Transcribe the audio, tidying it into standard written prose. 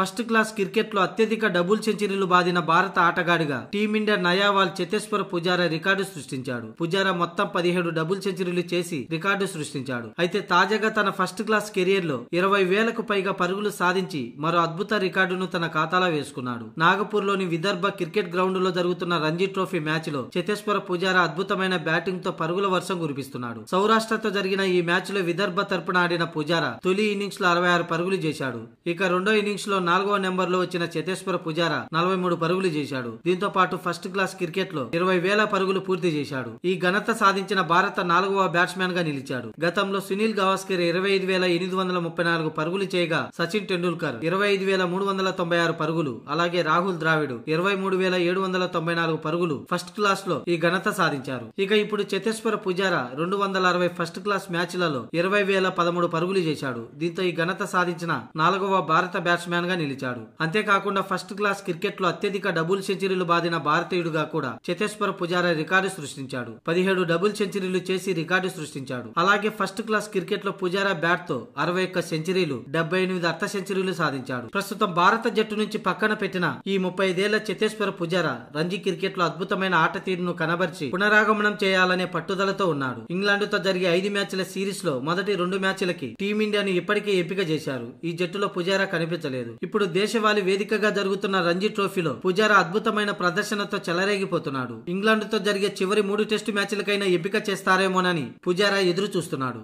First class cricket లో అత్యధిక double సెంచరీలు బాదిన భారత ఆటగాడిగా టీమిండియా నయావాల్ చేతేశ్వర్ పుజారా రికార్డు సృష్టించాడు. పుజారా మొత్తం 17 డబుల్ సెంచరీలు చేసి రికార్డు సృష్టించాడు. అయితే తాజాగా తన ఫస్ట్ క్లాస్ కెరియర్ లో 20,000కు పైగా పరుగులు సాధించి మరో అద్భుత రికార్డును తన ఖాతాలో వేసుకున్నాడు. నాగపూర్ లోని విదర్భ క్రికెట్ గ్రౌండ్ లో జరుగుతున్న రంజీ ట్రోఫీ మ్యాచ్ లో చేతేశ్వర్ పుజారా అద్భుతమైన బ్యాటింగ్ తో పరుగుల వర్షం కురిపిస్తున్నాడు. సౌరాష్ట్రతో జరిగిన ఈ మ్యాచ్ లో విదర్భ తరపున ఆడిన పుజారా తొలి ఇన్నింగ్స్ లో 66 పరుగులు చేశాడు. ఇక రెండో ఇన్నింగ్స్ లో 4వ నెంబర్ లో వచ్చిన చేతేశ్వర్ పుజారా 43 పరుగులు చేశాడు. దీంతో పాటు ఫస్ట్ క్లాస్ క్రికెట్ లో 20,000 పరుగులు పూర్తి చేశాడు. ఈ ఘనత సాధించిన భారత 4వ బ్యాట్స్మెన్ గా నిలిచాడు. గతంలో సునీల్ గవాస్కర్ 25,834 పరుగులు చేయగా సచిన్ టెండూల్కర్ 25,396 పరుగులు, అలాగే రాహుల్ ద్రావిడ్ 23,794 పరుగులు ఫస్ట్ క్లాస్ లో ఈ ఘనత సాధించారు. ఇక ఇప్పుడు చేతేశ్వర్ పుజారా 260 ఫస్ట్ క్లాస్ మ్యాచ్లలో 20,013 పరుగులు చేశాడు. దీంతో ఈ ఘనత సాధించిన 4వ భారత బ్యాట్స్మెన్ గా నిలిచాడు. అంతేకాకుండా ఫస్ట్ క్లాస్ క్రికెట్ లో అత్యధిక డబుల్ సెంచరీలు బాదిన భారతీయుడుగా కూడా చేతేశ్వర్ పుజారా రికార్డు సృష్టించాడు. 17 డబుల్ సెంచరీలు చేసి రికార్డు సృష్టించాడు. అలాగే ఫస్ట్ క్లాస్ క్రికెట్ లో పుజారా బ్యాట్ తో 61 సెంచరీలు, 78 అర్ధ సెంచరీలు సాధించాడు. ప్రస్తుతం భారత జట్టు నుంచి పక్కన పెట్టిన ఈ 35 ఏళ్ల చేతేశ్వర్ పుజారా రంజీ క్రికెట్ లో అద్భుతమైన ఆట తీరును కనబర్చి పునరాగమనం చేయాలనే పట్టుదలతో ఉన్నాడు. ఇంగ్లాండ్ తో జరిగే 5 మ్యాచ్ల సిరీస్ లో మొదటి 2 మ్యాచ్లకి టీమిండియాను ఇప్పటికే ఎంపిక చేశారు. ఈ జట్టులో పుజారా కనిపించలేదు. ఇప్పుడు దేశవాళీ వేదికగా జరుగుతున్న రంజీ ట్రోఫీలో పుజారా అద్భుతమైన ప్రదర్శనతో చెలరేగిపోతున్నాడు. ఇంగ్లాండ్ తో జరిగే చివరి 3 టెస్టు మ్యాచ్లకైనా ఎంపిక చేస్తారేమోనని పుజారా ఎదురు చూస్తున్నాడు.